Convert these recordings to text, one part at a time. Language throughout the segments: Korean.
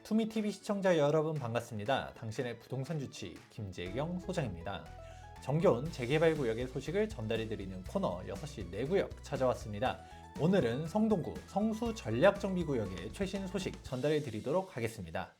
투미TV 시청자 여러분 반갑습니다. 당신의 부동산 주치 김재경 소장입니다. 정겨운 재개발구역의 소식을 전달해드리는 코너 6시 내구역 찾아왔습니다. 오늘은 성동구 성수 전략정비구역의 최신 소식 전달해드리도록 하겠습니다.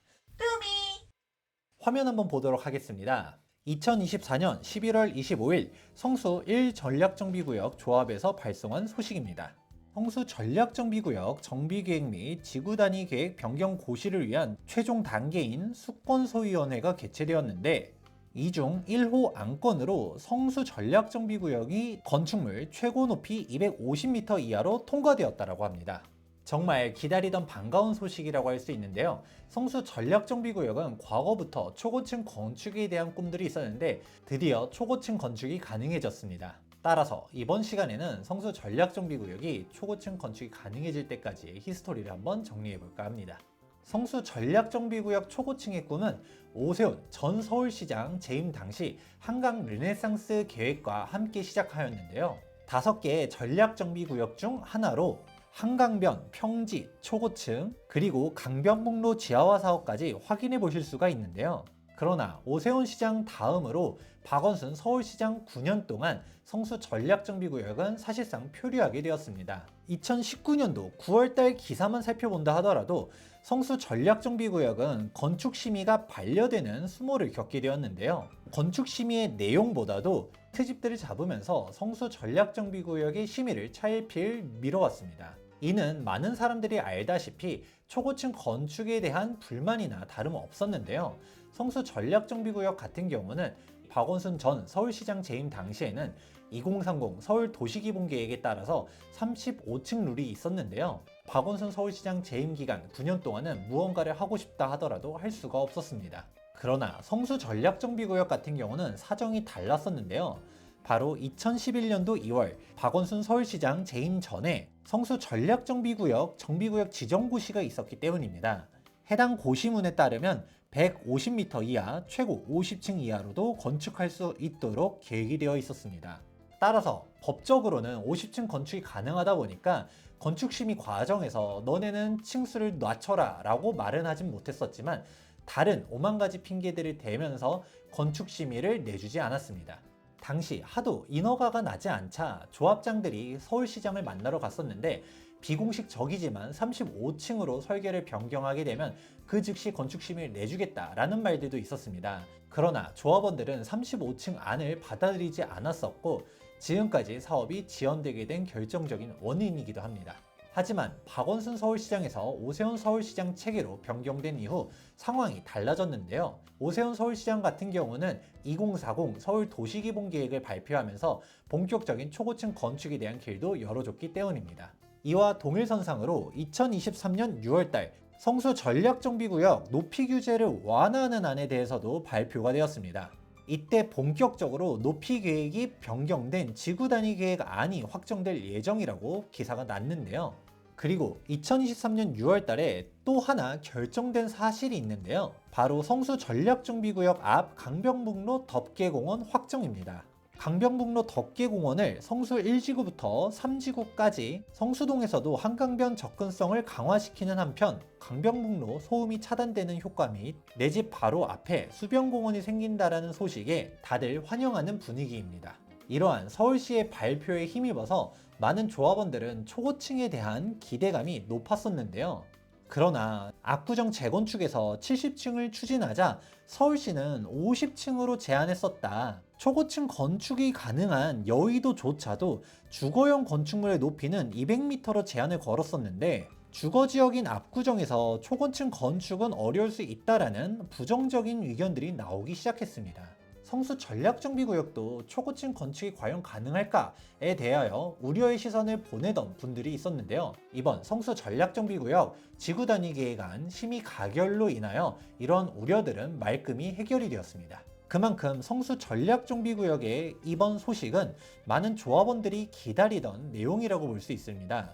화면 한번 보도록 하겠습니다. 2024년 11월 25일 성수 1전략정비구역 조합에서 발송한 소식입니다. 성수 전략정비구역 정비계획 및 지구단위 계획 변경 고시를 위한 최종 단계인 수권소위원회가 개최되었는데 이 중 1호 안건으로 성수 전략정비구역이 건축물 최고 높이 250m 이하로 통과되었다고 합니다. 정말 기다리던 반가운 소식이라고 할 수 있는데요. 성수 전략정비구역은 과거부터 초고층 건축에 대한 꿈들이 있었는데 드디어 초고층 건축이 가능해졌습니다. 따라서 이번 시간에는 성수 전략정비구역이 초고층 건축이 가능해질 때까지의 히스토리를 한번 정리해볼까 합니다. 성수 전략정비구역 초고층의 꿈은 오세훈 전 서울시장 재임 당시 한강 르네상스 계획과 함께 시작하였는데요. 5개의 전략정비구역 중 하나로 한강변, 평지, 초고층, 그리고 강변북로 지하화 사업까지 확인해 보실 수가 있는데요. 그러나 오세훈 시장 다음으로 박원순 서울시장 9년 동안 성수 전략정비구역은 사실상 표류하게 되었습니다. 2019년도 9월달 기사만 살펴본다 하더라도 성수 전략정비구역은 건축심의가 반려되는 수모를 겪게 되었는데요. 건축심의의 내용보다도 트집들을 잡으면서 성수 전략정비구역의 심의를 차일피일 미뤄왔습니다. 이는 많은 사람들이 알다시피 초고층 건축에 대한 불만이나 다름없었는데요. 성수 전략정비구역 같은 경우는 박원순 전 서울시장 재임 당시에는 2030 서울도시기본계획에 따라서 35층 룰이 있었는데요. 박원순 서울시장 재임 기간 9년 동안은 무언가를 하고 싶다 하더라도 할 수가 없었습니다. 그러나 성수 전략정비구역 같은 경우는 사정이 달랐었는데요. 바로 2011년도 2월 박원순 서울시장 재임 전에 성수 전략정비구역 정비구역 지정고시가 있었기 때문입니다. 해당 고시문에 따르면 150m 이하 최고 50층 이하로도 건축할 수 있도록 계획이 되어 있었습니다. 따라서 법적으로는 50층 건축이 가능하다 보니까 건축심의 과정에서 너네는 층수를 낮춰라 라고 말은 하진 못했었지만 다른 오만 가지 핑계들을 대면서 건축심의를 내주지 않았습니다. 당시 하도 인허가가 나지 않자 조합장들이 서울시장을 만나러 갔었는데 비공식적이지만 35층으로 설계를 변경하게 되면 그 즉시 건축심의를 내주겠다라는 말들도 있었습니다. 그러나 조합원들은 35층 안을 받아들이지 않았었고 지금까지 사업이 지연되게 된 결정적인 원인이기도 합니다. 하지만 박원순 서울시장에서 오세훈 서울시장 체계로 변경된 이후 상황이 달라졌는데요. 오세훈 서울시장 같은 경우는 2040 서울도시기본계획을 발표하면서 본격적인 초고층 건축에 대한 길도 열어줬기 때문입니다. 이와 동일선상으로 2023년 6월달 성수 전략정비구역 높이 규제를 완화하는 안에 대해서도 발표가 되었습니다. 이때 본격적으로 높이 계획이 변경된 지구단위 계획 안이 확정될 예정이라고 기사가 났는데요. 그리고 2023년 6월 달에 또 하나 결정된 사실이 있는데요. 바로 성수 전략정비구역 앞 강변북로 덮개공원 확정입니다. 강변북로 덮개공원을 성수 1지구부터 3지구까지 성수동에서도 한강변 접근성을 강화시키는 한편 강변북로 소음이 차단되는 효과 및 내 집 바로 앞에 수변공원이 생긴다라는 소식에 다들 환영하는 분위기입니다. 이러한 서울시의 발표에 힘입어서 많은 조합원들은 초고층에 대한 기대감이 높았었는데요. 그러나 압구정 재건축에서 70층을 추진하자 서울시는 50층으로 제한했었다. 초고층 건축이 가능한 여의도조차도 주거용 건축물의 높이는 200m로 제한을 걸었었는데 주거지역인 압구정에서 초고층 건축은 어려울 수 있다라는 부정적인 의견들이 나오기 시작했습니다. 성수 전략정비구역도 초고층 건축이 과연 가능할까에 대하여 우려의 시선을 보내던 분들이 있었는데요. 이번 성수 전략정비구역 지구단위 계획안 심의 가결로 인하여 이런 우려들은 말끔히 해결이 되었습니다. 그만큼 성수 전략정비구역의 이번 소식은 많은 조합원들이 기다리던 내용이라고 볼 수 있습니다.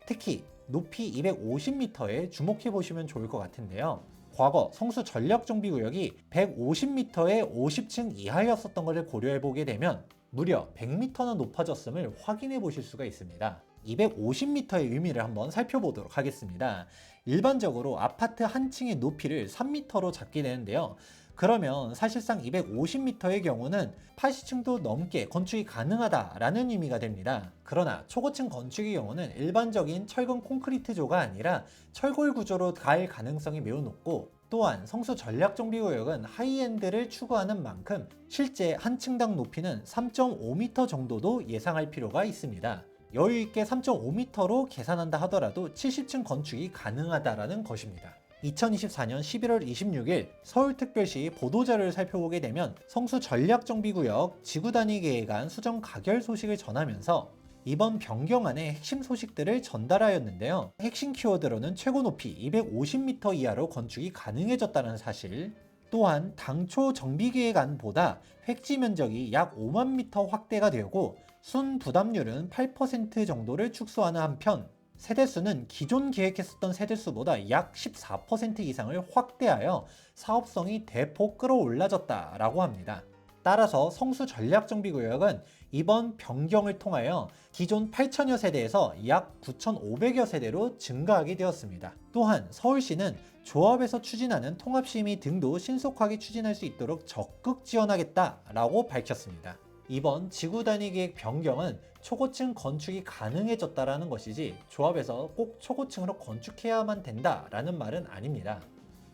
특히 높이 250m에 주목해 보시면 좋을 것 같은데요. 과거 성수 전략정비구역이 150m에 50층 이하였었던 것을 고려해 보게 되면 무려 100m나 높아졌음을 확인해 보실 수가 있습니다. 250m의 의미를 한번 살펴보도록 하겠습니다. 일반적으로 아파트 한 층의 높이를 3m로 잡게 되는데요. 그러면 사실상 250m의 경우는 80층도 넘게 건축이 가능하다라는 의미가 됩니다. 그러나 초고층 건축의 경우는 일반적인 철근 콘크리트조가 아니라 철골 구조로 갈 가능성이 매우 높고, 또한 성수 전략정비구역은 하이엔드를 추구하는 만큼 실제 한 층당 높이는 3.5m 정도도 예상할 필요가 있습니다. 여유있게 3.5m로 계산한다 하더라도 70층 건축이 가능하다라는 것입니다. 2024년 11월 26일 서울특별시 보도자료를 살펴보게 되면 성수 전략정비구역 지구단위 계획안 수정 가결 소식을 전하면서 이번 변경안의 핵심 소식들을 전달하였는데요. 핵심 키워드로는 최고 높이 250m 이하로 건축이 가능해졌다는 사실, 또한 당초 정비계획안보다 획지 면적이 약 5만 m 확대가 되고 순 부담률은 8% 정도를 축소하는 한편, 세대수는 기존 계획했었던 세대수보다 약 14% 이상을 확대하여 사업성이 대폭 끌어올라졌다라고 합니다. 따라서 성수 전략정비구역은 이번 변경을 통하여 기존 8천여 세대에서 약 9,500여 세대로 증가하게 되었습니다. 또한 서울시는 조합에서 추진하는 통합심의 등도 신속하게 추진할 수 있도록 적극 지원하겠다라고 밝혔습니다. 이번 지구단위 계획 변경은 초고층 건축이 가능해졌다라는 것이지 조합에서 꼭 초고층으로 건축해야만 된다라는 말은 아닙니다.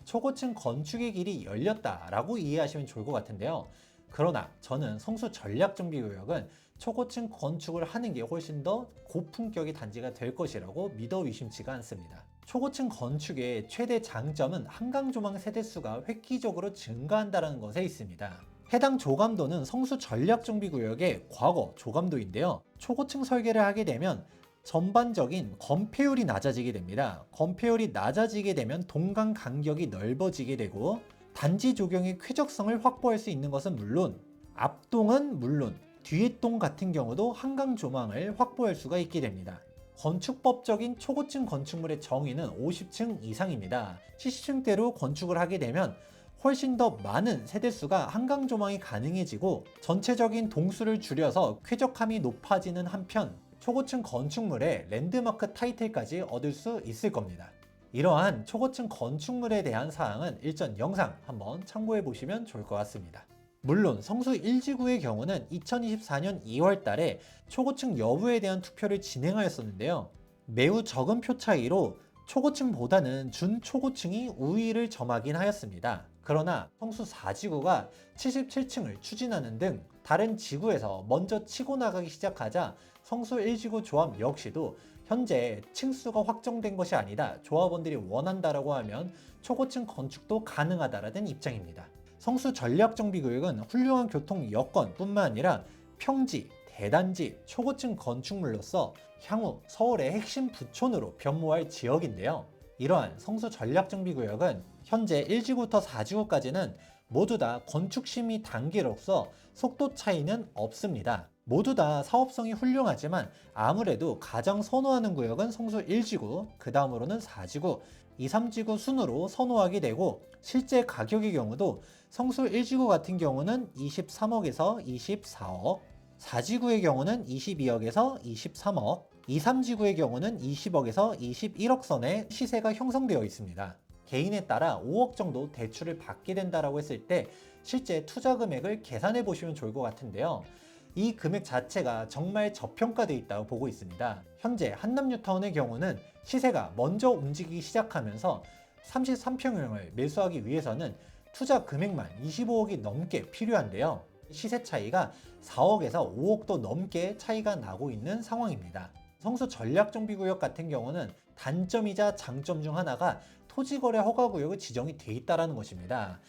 초고층 건축의 길이 열렸다라고 이해하시면 좋을 것 같은데요. 그러나 저는 성수 전략정비구역은 초고층 건축을 하는 게 훨씬 더 고품격의 단지가 될 것이라고 믿어 의심치가 않습니다. 초고층 건축의 최대 장점은 한강조망 세대수가 획기적으로 증가한다는 것에 있습니다. 해당 조감도는 성수 전략정비구역의 과거 조감도인데요. 초고층 설계를 하게 되면 전반적인 건폐율이 낮아지게 됩니다. 건폐율이 낮아지게 되면 동강 간격이 넓어지게 되고, 단지 조경의 쾌적성을 확보할 수 있는 것은 물론 앞동은 물론 뒤에동 같은 경우도 한강 조망을 확보할 수가 있게 됩니다. 건축법적인 초고층 건축물의 정의는 50층 이상입니다. 70층대로 건축을 하게 되면 훨씬 더 많은 세대수가 한강 조망이 가능해지고 전체적인 동수를 줄여서 쾌적함이 높아지는 한편 초고층 건축물의 랜드마크 타이틀까지 얻을 수 있을 겁니다. 이러한 초고층 건축물에 대한 사항은 일전 영상 한번 참고해 보시면 좋을 것 같습니다. 물론 성수 1지구의 경우는 2024년 2월 달에 초고층 여부에 대한 투표를 진행하였었는데요. 매우 적은 표 차이로 초고층보다는 준초고층이 우위를 점하긴 하였습니다. 그러나 성수 4지구가 77층을 추진하는 등 다른 지구에서 먼저 치고 나가기 시작하자 성수 1지구 조합 역시도 현재 층수가 확정된 것이 아니다, 조합원들이 원한다라고 하면 초고층 건축도 가능하다라는 입장입니다. 성수 전략정비구역은 훌륭한 교통 여건뿐만 아니라 평지, 대단지, 초고층 건축물로서 향후 서울의 핵심 부촌으로 변모할 지역인데요. 이러한 성수 전략정비구역은 현재 1지구부터 4지구까지는 모두 다 건축심의 단계로서 속도 차이는 없습니다. 모두 다 사업성이 훌륭하지만 아무래도 가장 선호하는 구역은 성수 1지구, 그 다음으로는 4지구, 2, 3지구 순으로 선호하게 되고, 실제 가격의 경우도 성수 1지구 같은 경우는 23억에서 24억, 4지구의 경우는 22억에서 23억, 2, 3지구의 경우는 20억에서 21억 선의 시세가 형성되어 있습니다. 개인에 따라 5억 정도 대출을 받게 된다고 했을 때 실제 투자 금액을 계산해 보시면 좋을 것 같은데요. 이 금액 자체가 정말 저평가되어 있다고 보고 있습니다. 현재 한남뉴타운의 경우는 시세가 먼저 움직이기 시작하면서 33평형을 매수하기 위해서는 투자 금액만 25억이 넘게 필요한데요. 시세 차이가 4억에서 5억도 넘게 차이가 나고 있는 상황입니다. 성수 전략정비구역 같은 경우는 단점이자 장점 중 하나가 토지거래 허가구역이 지정이 돼 있다는 것입니다.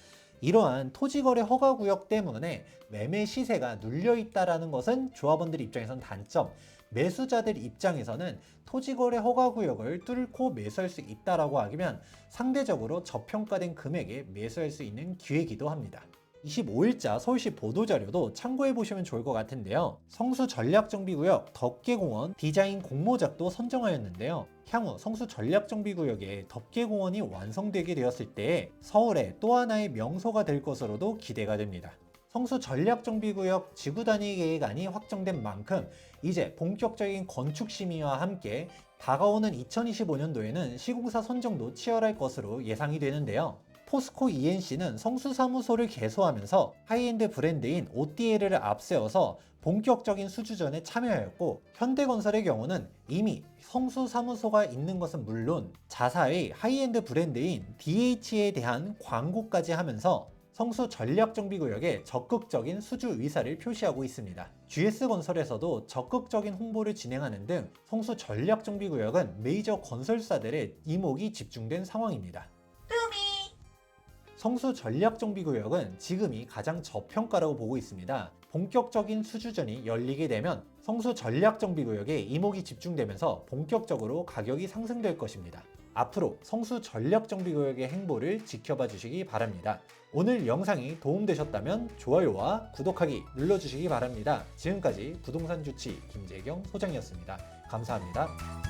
이러한 토지거래 허가구역 때문에 매매 시세가 눌려있다는 것은 조합원들 입장에선 단점, 매수자들 입장에서는 토지거래 허가구역을 뚫고 매수할 수 있다고 하면 상대적으로 저평가된 금액에 매수할 수 있는 기회이기도 합니다. 25일자 서울시 보도자료도 참고해보시면 좋을 것 같은데요. 성수 전략정비구역 덕계공원 디자인 공모작도 선정하였는데요. 향후 성수 전략정비구역에 덕계공원이 완성되게 되었을 때 서울의 또 하나의 명소가 될 것으로도 기대가 됩니다. 성수 전략정비구역 지구단위 계획안이 확정된 만큼 이제 본격적인 건축 심의와 함께 다가오는 2025년도에는 시공사 선정도 치열할 것으로 예상이 되는데요. 포스코 ENC는 성수 사무소를 개소하면서 하이엔드 브랜드인 OTL을 앞세워서 본격적인 수주전에 참여하였고, 현대건설의 경우는 이미 성수 사무소가 있는 것은 물론 자사의 하이엔드 브랜드인 DH에 대한 광고까지 하면서 성수 전략정비구역에 적극적인 수주 의사를 표시하고 있습니다. GS건설에서도 적극적인 홍보를 진행하는 등 성수 전략정비구역은 메이저 건설사들의 이목이 집중된 상황입니다. 성수 전략정비구역은 지금이 가장 저평가라고 보고 있습니다. 본격적인 수주전이 열리게 되면 성수 전략정비구역에 이목이 집중되면서 본격적으로 가격이 상승될 것입니다. 앞으로 성수 전략정비구역의 행보를 지켜봐 주시기 바랍니다. 오늘 영상이 도움되셨다면 좋아요와 구독하기 눌러주시기 바랍니다. 지금까지 부동산 주치 김재경 소장이었습니다. 감사합니다.